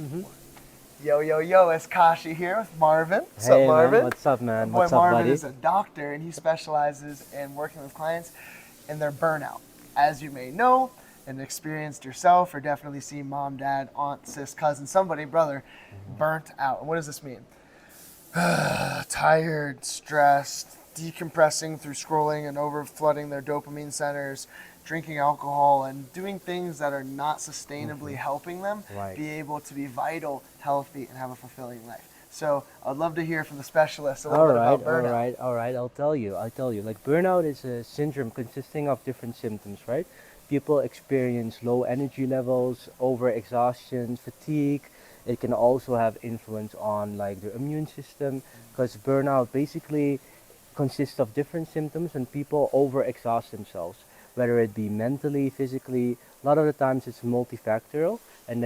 Mm-hmm. Yo, yo, yo, it's Kashi here with Marvin. What's up, Hey man, Marvin? what's up, My man? boy What's up, Marvin buddy? is a doctor and he specializes in working with clients in their burnout. As you may know and experienced yourself, or definitely seen mom, dad, aunt, sis, cousin, somebody, brother, Mm-hmm. burnt out. And what does this mean? Tired, stressed, decompressing through scrolling and over flooding their dopamine centers, drinking alcohol, and doing things that are not sustainably helping them Right. be able to be vital, healthy, and have a fulfilling life. So I'd love to hear from the specialist a little All bit right, about all burnout. right, all right. I'll tell you. Like burnout is a syndrome consisting of different symptoms, right? People experience low energy levels, overexhaustion, fatigue. It can also have influence on like their immune system because burnout basically consists of different symptoms when people overexhaust themselves, whether it be mentally, physically. A lot of the times it's multifactorial, and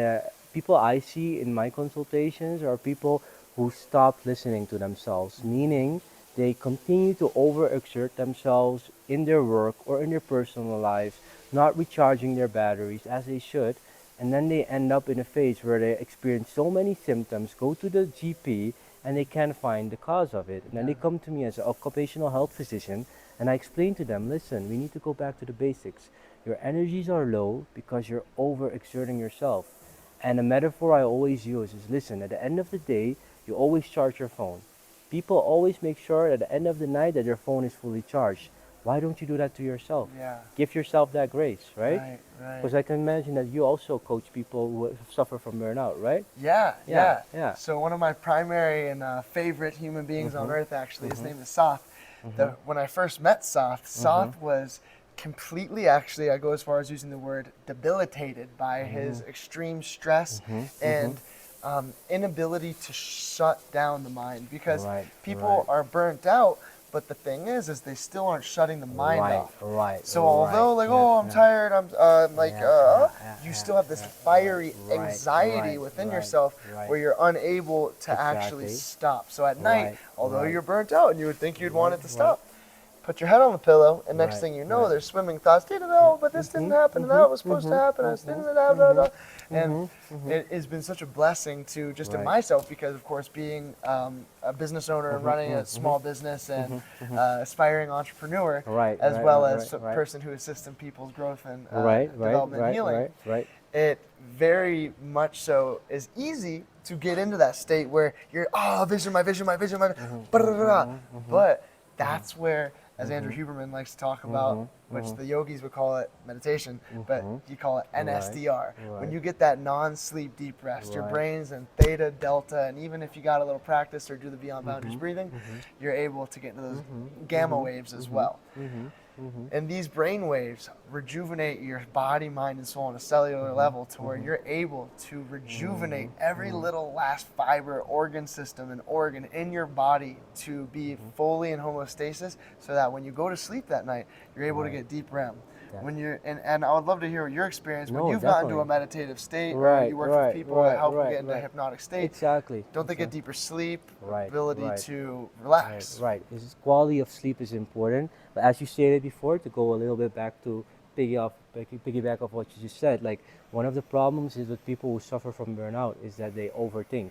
people I see in my consultations are people who stop listening to themselves, meaning they continue to overexert themselves in their work or in their personal lives, not recharging their batteries as they should, and then they end up in a phase where they experience so many symptoms, go to the GP, and they can't find the cause of it. And then Yeah. they come to me as an occupational health physician, and I explain to them, listen, we need to go back to the basics. Your energies are low because you're overexerting yourself. And a metaphor I always use is, listen, at the end of the day, you always charge your phone. People always make sure at the end of the night that their phone is fully charged. Why don't you do that to yourself? Yeah. Give yourself that grace, right? Right. Right. Because I can imagine that you also coach people who suffer from burnout, right? Yeah. Yeah, Yeah. yeah. So one of my primary and favorite human beings on Mhm. earth, actually, his Mhm. name is Soth. Mhm. When I first met Soth, Mhm. Soth was completely, actually, I go as far as using the word debilitated by his Mhm. extreme stress Mhm. Mhm. and inability to shut down the mind, because Right. people Right. are burnt out, but the thing is they still aren't shutting the mind Right. off. Right. So Right. although like, Yeah. oh, I'm Yeah. tired, I'm like, Yeah. Yeah. Yeah. you Yeah. still have this Yeah. fiery Right. anxiety Right. within Right. yourself Right. where you're unable to actually Exactly. stop. So at night, Right. although Right. you're burnt out and you would think you'd want Right. it to Right. stop, put your head on the pillow, and next Right. thing you know, Right. there's swimming thoughts. Oh, but this didn't Mhm. happen, and Mhm. that was supposed to Mhm. happen. I Mhm. didn't, blah, blah, blah. Mhm. And Mhm. Mhm. it has been such a blessing to just in Right. myself, because of course being a business owner and Mhm. running a Mhm. small business and Mhm. Mhm. aspiring entrepreneur, Right. as Right. well Right. as Right. a Right. person who assists in people's growth and Right. Right. development and Right. healing, Right. Right. it very much so is easy to get into that state where you're, oh, vision, my vision, my vision, my vision, Mhm. blah, blah, blah, blah. Mhm. Mhm. But Mhm. that's where, as Andrew Mhm. Huberman likes to talk about, Mhm. which Mhm. the yogis would call it meditation, but Mhm. you call it Right. NSDR. When Right. you get that non-sleep deep rest, your Right. brain's in theta, delta, and even if you got a little practice or do the Beyond Boundaries Mhm. breathing, Mhm. you're able to get into those Mhm. gamma Mhm. waves as Mhm. well. Mhm. Mhm. And these brain waves rejuvenate your body, mind, and soul on a cellular Mhm. level to where Mhm. you're able to rejuvenate Mhm. every Mhm. little last fiber, organ system, and organ in your body to be Mhm. fully in homeostasis, so that when you go to sleep that night, you're able to Right. get deep REM. Yeah. When you're and I would love to hear your experience when No, you've gotten to a definitely. meditative state or Right. you work with Right. people to Right. help them Right. get into a Right. hypnotic state. Exactly. Don't they get Exactly. deeper sleep, Right. ability Right. to Right, relax? right. This is quality of sleep is important, but as you stated before, to go a little bit back to piggyback of what you just said, like one of the problems is with people who suffer from burnout is that they overthink.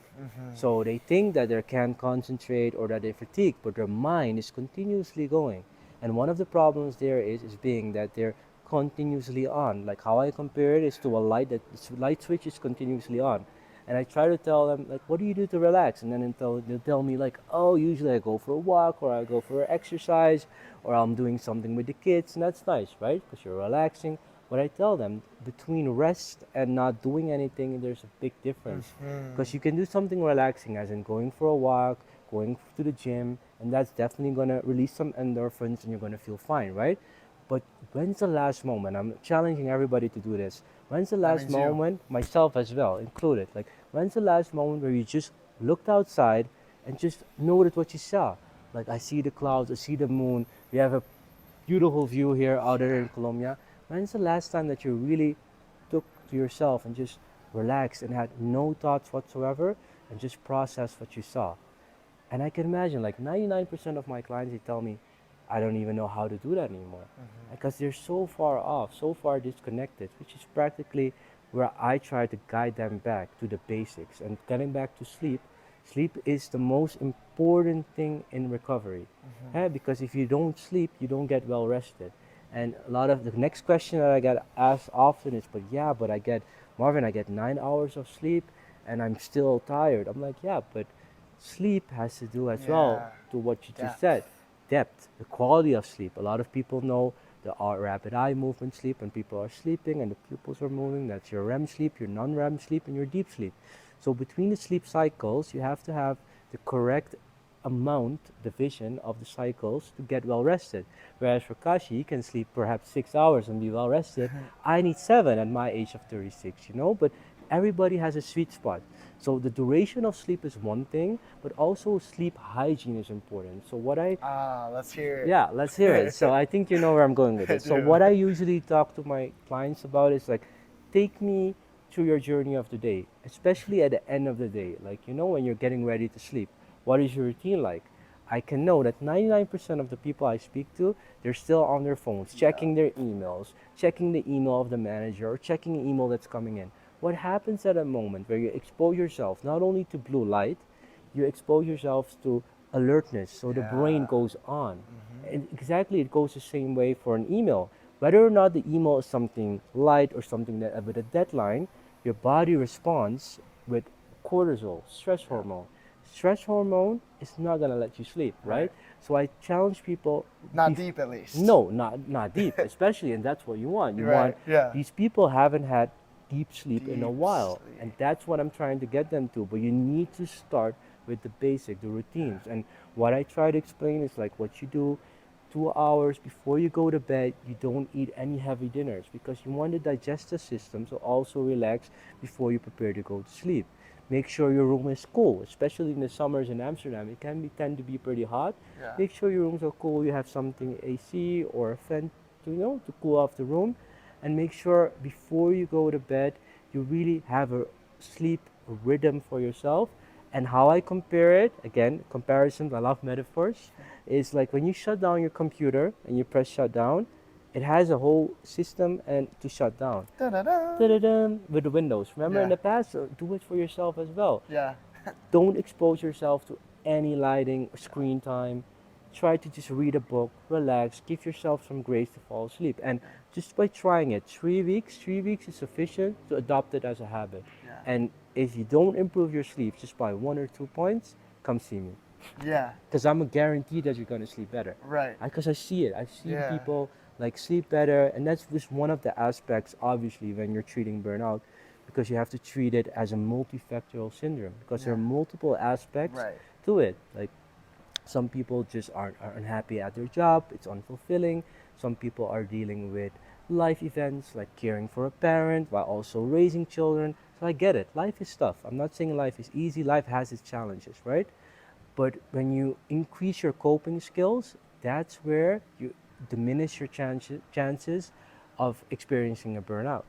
So they think that they can't concentrate or that they're fatigued, but their mind is continuously going. And one of the problems there is being that they're continuously on. Like how I compare it is to a light that light switch is continuously on. And I try to tell them like, what do you do to relax? And then they'll tell me like, oh, usually I go for a walk or I go for exercise or I'm doing something with the kids, and that's nice, right? Because you're relaxing. But I tell them between rest and not doing anything, there's a big difference. Because you can do something relaxing, as in going for a walk, going to the gym, and that's definitely gonna release some endorphins, and you're gonna feel fine, right? But when's the last moment? I'm challenging everybody to do this. When's the That last means you. moment, myself as well included, like when's the last moment where you just looked outside and just noted what you saw? Like I see the clouds, I see the moon. We have a beautiful view here out there Yeah. in Colombia. When's the last time that you really took to yourself and just relaxed and had no thoughts whatsoever and just processed what you saw? And I can imagine like 99% of my clients, they tell me, I don't even know how to do that anymore. Because they're so far off, so far disconnected, which is practically where I try to guide them back to the basics. And getting back to sleep, sleep is the most important thing in recovery. Because if you don't sleep, you don't get well rested. And a lot of the next question that I get asked often is, but yeah, but I get, Marvin, I get 9 hours of sleep and I'm still tired. I'm like, yeah, but sleep has to do as well Yeah. to what you just said. Depth. Depth, the quality of sleep. A lot of people know the rapid eye movement sleep when people are sleeping and the pupils are moving. That's your REM sleep, your non-REM sleep, and your deep sleep. So between the sleep cycles, you have to have the correct amount, division of the cycles to get well rested. Whereas for Kashi, can sleep perhaps 6 hours and be well rested. I need 7 at my age of 36, But everybody has a sweet spot. So the duration of sleep is one thing, but also sleep hygiene is important. So what I Ah, let's hear yeah, let's hear it. So it. I think you know where I'm going with I it. So do. what I usually talk to my clients about is like, take me through your journey of the day, especially at the end of the day. Like, when you're getting ready to sleep, what is your routine like? I can know that 99% of the people I speak to, they're still on their phones, Yeah. checking their emails, checking the email of the manager, or checking the email that's coming in. What happens at a moment where you expose yourself not only to blue light, you expose yourself to alertness, so the brain Yeah. goes on. Hmm. And exactly, it goes the same way for an email. Whether or not the email is something light or something that with a deadline, your body responds with cortisol, stress Yeah. hormone. Stress hormone is not gonna let you sleep, right? Right. So I challenge people. Not Bef- deep, at least. no, not deep, especially, and that's what you want. You want Right. Yeah. these people haven't had deep sleep in a Deep while, and sleep. that's what I'm trying to get them to. But you need to start with the basic, the Yeah. routines, and what I try to explain is like what you do 2 hours before you go to bed. You don't eat any heavy dinners because you want the digestive system to also relax before you prepare to go to sleep. Make sure your room is cool, especially in the summers in Amsterdam. It can be tend to be pretty hot. Yeah. Make sure your rooms are cool. You have something AC or a fan to cool off the room, and make sure before you go to bed you really have a sleep rhythm for yourself. And how I compare it, again, comparisons, I love metaphors, is like when you shut down your computer and you press shut down, it has a whole system and to shut down. Da-da-da. Da-da-dum, with the windows. Remember in Yeah. the past, do it for yourself as well. Yeah. Don't expose yourself to any lighting or screen time. Try to just read a book, relax, give yourself some grace to fall asleep. And Yeah. just by trying it, 3 weeks is sufficient to adopt it as a habit. Yeah. And if you don't improve your sleep just by 1 or 2 points, come see me. Yeah. Because I'm a guarantee that you're going to sleep better. Right. Because I see it. I've seen Yeah. people like sleep better. And that's just one of the aspects, obviously, when you're treating burnout, because you have to treat it as a multifactorial syndrome because there are Yeah. multiple aspects Right. to it. Like some people just are unhappy at their job, it's unfulfilling. Some people are dealing with life events like caring for a parent while also raising children. So I get it. Life is tough. I'm not saying life is easy. Life has its challenges, right? But when you increase your coping skills, that's where you diminish your chances of experiencing a burnout.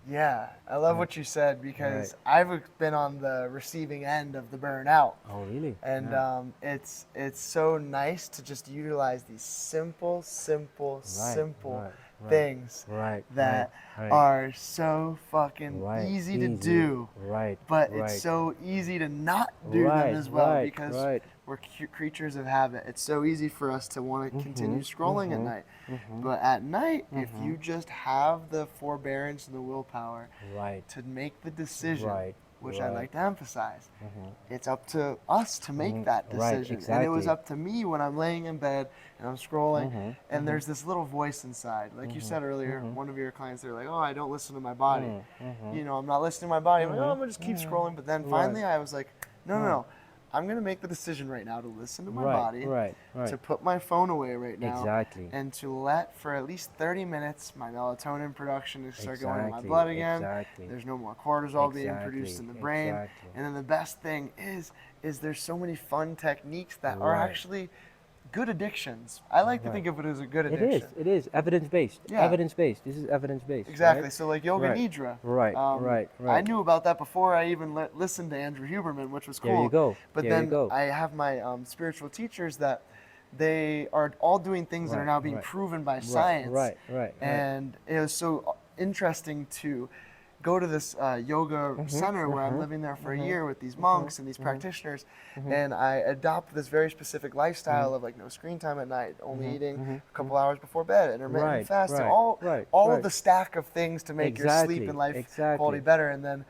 Yeah, I love Right. what you said Right. because I've been on the receiving end of the burnout, Oh, really? and Yeah. it's so nice to just utilize these simple, simple, Right. simple Right. Right. things Right. Right. that Right. are so fucking Right. easy to Easy. do, Right. but it's Right. so easy to not do them Right. as well Right. because Right. we're creatures of habit. It's so easy for us to want to continue Mhm. scrolling at Mhm. night. Mhm. But at night, if you Mhm. just have the forbearance and the willpower Right. to make the decision, Right. which I Right. like to emphasize, Mhm. it's up to us to make Mhm. that Right. decision. And it was Exactly. up to me when I'm laying in bed and I'm scrolling, Mhm. and Mhm. there's this little voice inside. Like you Mhm. said earlier, Mhm. one of your clients, they're like, oh, I don't listen to my body. Mhm. Mhm. You know, I'm not listening to my body. I'm like, oh, I'm Mhm. going to just keep Mhm. scrolling. But then Right. finally, I was like, no, no, Right. no. I'm going to make the decision right now to listen to my Right. body, Right. to Right. put my phone away right now, Exactly. and to let for at least 30 minutes my melatonin production to start going in my Exactly. blood again. Exactly. There's no more cortisol being produced Exactly. in the brain. Exactly. And then the best thing is there's so many fun techniques that are Right. actually good addictions. I like to Right. think of it as a good It is. addiction. It is evidence based. Yeah, Evidence based. This is evidence based, right? exactly. So like yoga Right. nidra. Right. Right. I Right. knew about that before I even listened to Andrew Huberman, which was There you cool. go. But There you then go. I have my spiritual teachers that they are all doing things that are Right. now being Right. proven by Right. science, Right. Right. Right. and it was so interesting to go to this yoga center where I'm living there for a year with these monks and these practitioners, and I adopt this very specific lifestyle of like no screen time at night, only eating a couple hours before bed, intermittent Right, fasting, right, right, all of right. the stack of things to make your sleep and Exactly, life quality exactly. better. And then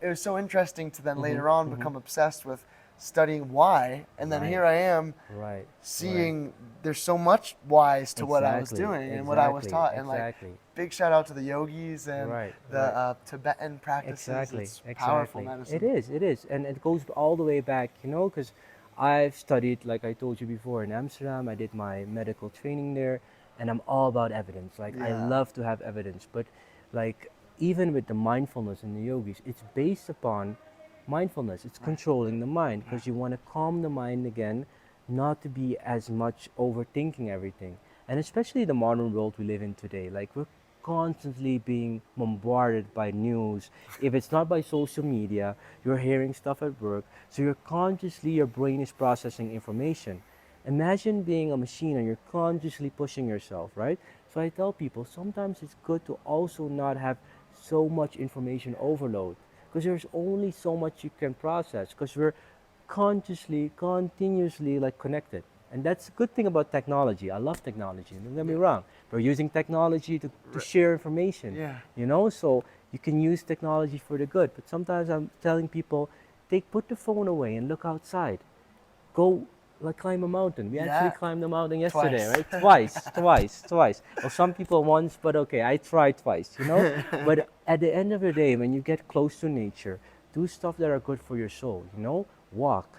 it was so interesting to then later on become obsessed with studying why, and then Right, here I am right, right. seeing there's so much wise to what I was Exactly, doing and what I was exactly, taught. And like, exactly. big shout out to the yogis and Right, the right. Tibetan practices. Exactly, It's powerful exactly. medicine. It is, and it goes all the way back, you know, because I've studied, like I told you before, in Amsterdam. I did my medical training there, and I'm all about evidence. Like I Yeah. love to have evidence, but like even with the mindfulness in the yogis, it's based upon mindfulness. It's Right. controlling the mind because you want to calm the mind again, not to be as much overthinking everything. And especially the modern world we live in today, like we're constantly being bombarded by news. If it's not by social media, you're hearing stuff at work. So you're consciously, your brain is processing information. Imagine being a machine and you're consciously pushing yourself, right? So I tell people sometimes it's good to also not have so much information overload because there's only so much you can process because we're consciously, continuously like connected. And that's a good thing about technology. I love technology. Don't get me Yeah. wrong. We're using technology to share information, Yeah. you know? So you can use technology for the good. But sometimes I'm telling people, put the phone away and look outside. Go like climb a mountain. We actually Yeah. climbed the mountain yesterday, Twice. right? Twice, twice, twice. Well, some people once, but okay, I tried twice, you know? But at the end of the day, when you get close to nature, do stuff that are good for your soul, you know? Walk,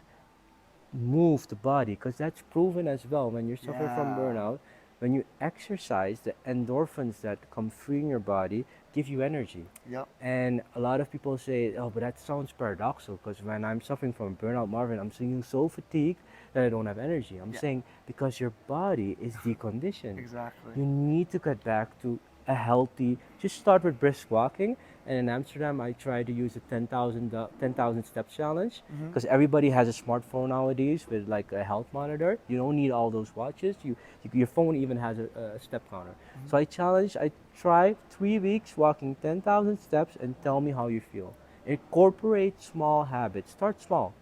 move the body because that's proven as well when you suffer from Yeah. burnout. When you exercise, the endorphins that come free in your body give you energy. Yep. And a lot of people say, oh, but that sounds paradoxical because when I'm suffering from burnout, Marvin, I'm feeling so fatigued that I don't have energy. I'm Yeah. saying because your body is deconditioned. Exactly. You need to get back to a healthy, just start with brisk walking. And in Amsterdam, I try to use a 10,000 steps challenge Hmm. because everybody has a smartphone nowadays with like a health monitor. You don't need all those watches. Your phone even has a step counter. So I try 3 weeks walking 10,000 steps and tell me how you feel. Incorporate small habits. Start small.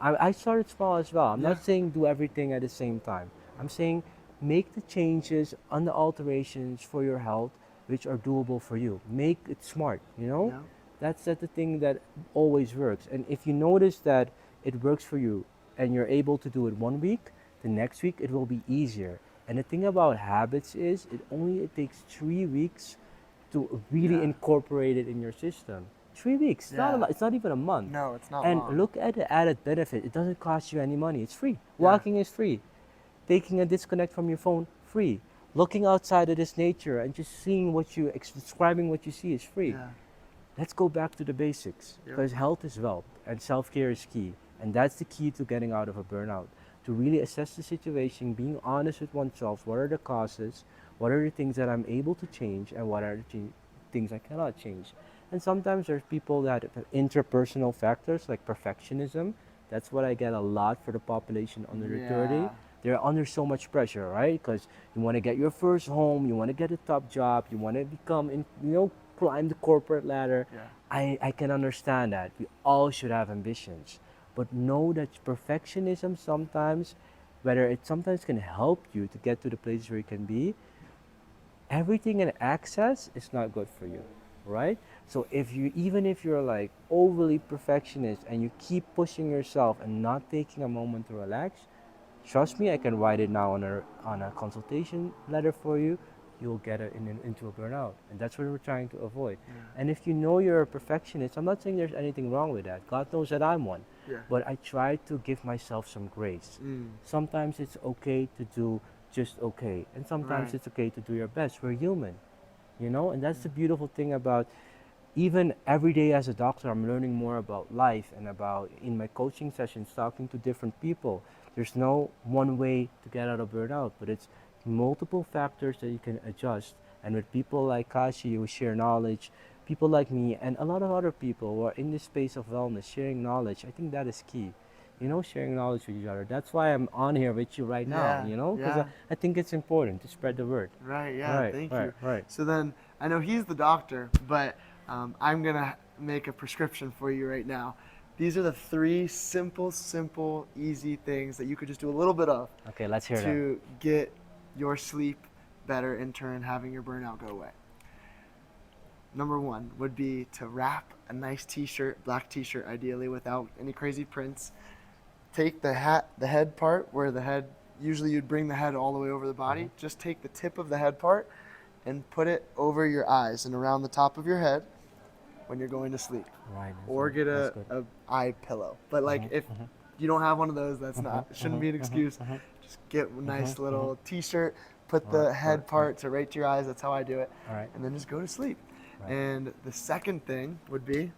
I started small as well. I'm Yeah. not saying do everything at the same time. I'm saying make the changes and the alterations for your health which are doable for you. Make it smart, you know? Yeah. That's the thing that always works. And if you notice that it works for you and you're able to do it 1 week, the next week it will be easier. And the thing about habits is it takes 3 weeks to really Yeah. incorporate it in your system. 3 weeks, it's not a Yeah. lot, it's not even a month. No, it's not And long. look at the added benefit. It doesn't cost you any money. It's free. Yeah. Walking is free. Taking a disconnect from your phone, free. Looking outside of this nature and just seeing describing what you see is free. Yeah. Let's go back to the basics Yep. because health is wealth and self-care is key. And that's the key to getting out of a burnout. To really assess the situation, being honest with oneself, what are the causes, what are the things that I'm able to change, and what are the things I cannot change. And sometimes there's people that have interpersonal factors like perfectionism. That's what I get a lot for the population under the 30. Yeah. They're under so much pressure, right? Because you want to get your first home, you want to get a top job, you want to climb the corporate ladder. Yeah. I can understand that. We all should have ambitions. But know that perfectionism sometimes, whether it sometimes can help you to get to the place where you can be, everything in access is not good for you, right? So even if you're like overly perfectionist and you keep pushing yourself and not taking a moment to relax, trust me, I can write it now on a consultation letter for you. You'll get it into a burnout, and that's what we're trying to avoid. Yeah. And if you know you're a perfectionist, I'm not saying there's anything wrong with that. God knows that I'm one, Yeah. but I try to give myself some grace. Mm. Sometimes it's okay to do just okay, and sometimes Right. it's okay to do your best. We're human, and that's the beautiful thing about even every day as a doctor, I'm learning more about life and about in my coaching sessions, talking to different people. There's no one way to get out of burnout, but it's multiple factors that you can adjust. And with people like Kashi who share knowledge, people like me, and a lot of other people who are in this space of wellness, sharing knowledge, I think that is key. Sharing knowledge with each other. That's why I'm on here with you right now, Yeah. because Yeah. I think it's important to spread the word. Right. Yeah. Right, Thank right, you. right. So then I know he's the doctor, but I'm gonna make a prescription for you right now. These are the 3 simple, easy things that you could just do a little bit of Okay, let's hear them. to get your sleep better, in turn having your burnout go away. Number 1 would be to wrap a nice t-shirt, black t-shirt ideally, without any crazy prints. Take the head part where the head, usually you'd bring the head all the way over the body. Just take the tip of the head part and put it over your eyes and around the top of your head when you're going to sleep. Right. Or get That's a good. eye pillow. But like if you don't have one of those, that's not, it shouldn't be an excuse. Just get a nice little t-shirt, put the head part to right to your eyes. That's how I do it. All right. And then just go to sleep. Right. And the second thing would be,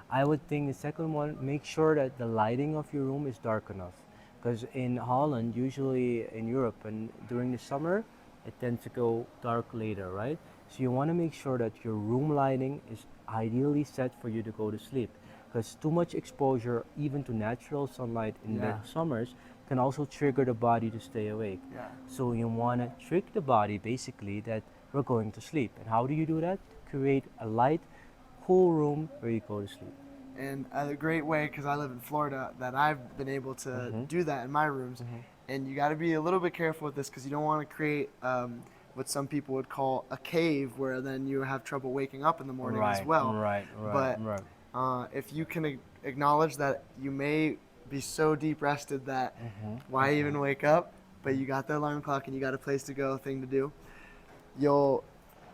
I would think the second one, make sure that the lighting of your room is dark enough. Because in Holland, usually in Europe and during the summer, it tends to go dark later, right? So you want to make sure that your room lighting is ideally set for you to go to sleep. Because too much exposure, even to natural sunlight in the summers, can also trigger the body to stay awake. yeah, So you want to trick the body basically that we're going to sleep. And how do you do that? Create a light, cool room where you go to sleep. and a great way, because I live in Florida, that I've been able to do that in my rooms. And you got to be a little bit careful with this, because you don't want to create what some people would call a cave, where then you have trouble waking up in the morning as well. Right. But if you can acknowledge that you may be so deep rested that why even wake up, but you got the alarm clock and you got a place to go, thing to do,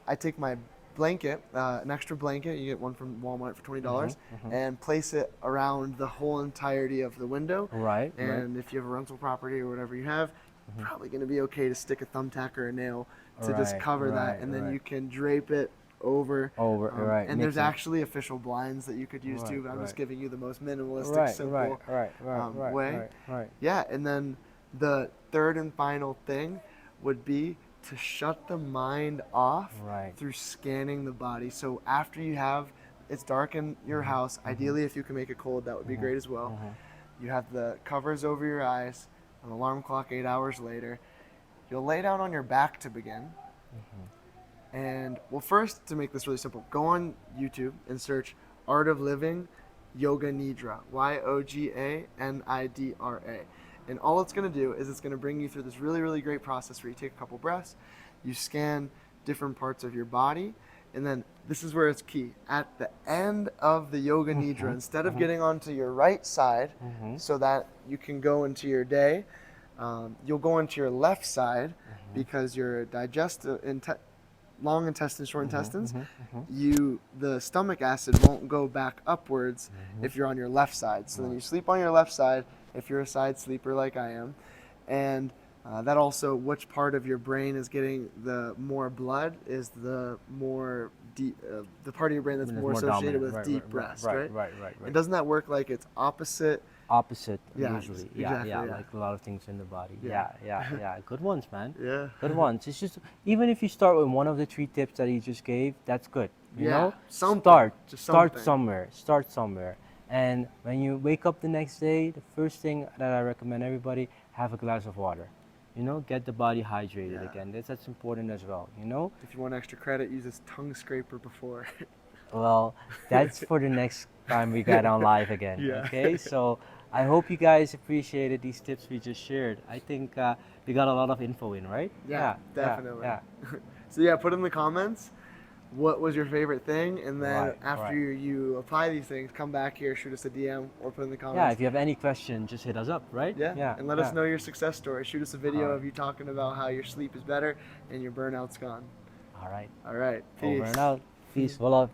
I take my blanket, an extra blanket, you get one from Walmart for $20, and place it around the whole entirety of the window. Right. And if you have a rental property or whatever you have, probably going to be okay to stick a thumbtack or a nail to just Right, cover that, right, and then right. you can drape it over. Right. And there's makes sense. actually official blinds that you could use too, but I'm just right. giving you the most minimalistic, Right. simple way. Right. Yeah, and then the third and final thing would be to shut the mind off Right. through scanning the body. So after it's dark in your house, ideally if you can make it cold, that would be great as well. You have the covers over your eyes, an alarm clock 8 hours later. You'll lay down on your back to begin. And well, first, to make this really simple, go on YouTube and search Art of Living Yoga Nidra, Yoganidra. And all it's going to do is it's going to bring you through this really, really great process where you take a couple breaths, you scan different parts of your body, and then this is where it's key. At the end of the Yoga Nidra, instead of getting onto your right side so that you can go into your day, you'll go into your left side because your long intestines, short intestines, the stomach acid won't go back upwards if you're on your left side. So then you sleep on your left side if you're a side sleeper like I am. And that also, which part of your brain is getting the more blood is the more deep, the part of your brain that's more associated dominant. with deep rest, right? Right. And doesn't that work like it's opposite? Opposite, Yeah, usually. exactly, Yeah, yeah. like a lot of things in the body. Yeah. Yeah. Good ones, man. Yeah. Good ones. It's just, even if you start with one of the 3 tips that he just gave, that's good. You know? Something. Just Start something. somewhere. Start somewhere. And when you wake up the next day, the first thing that I recommend everybody, have a glass of water. You know, get the body hydrated again. That's important as well, you know? If you want extra credit, use this tongue scraper before. Well, that's for the next time we get on live again. Yeah. Okay, so I hope you guys appreciated these tips we just shared. I think we got a lot of info in, right? Definitely. Yeah. So yeah, put in the comments what was your favorite thing, and then after right. you apply these things, come back here, shoot us a DM, or put in the comments. Yeah, if you have any question, just hit us up, right? Yeah. And let us know your success story. Shoot us a video of you talking about how your sleep is better and your burnout's gone. All right. Peace. Over and out. Peace. Well, love.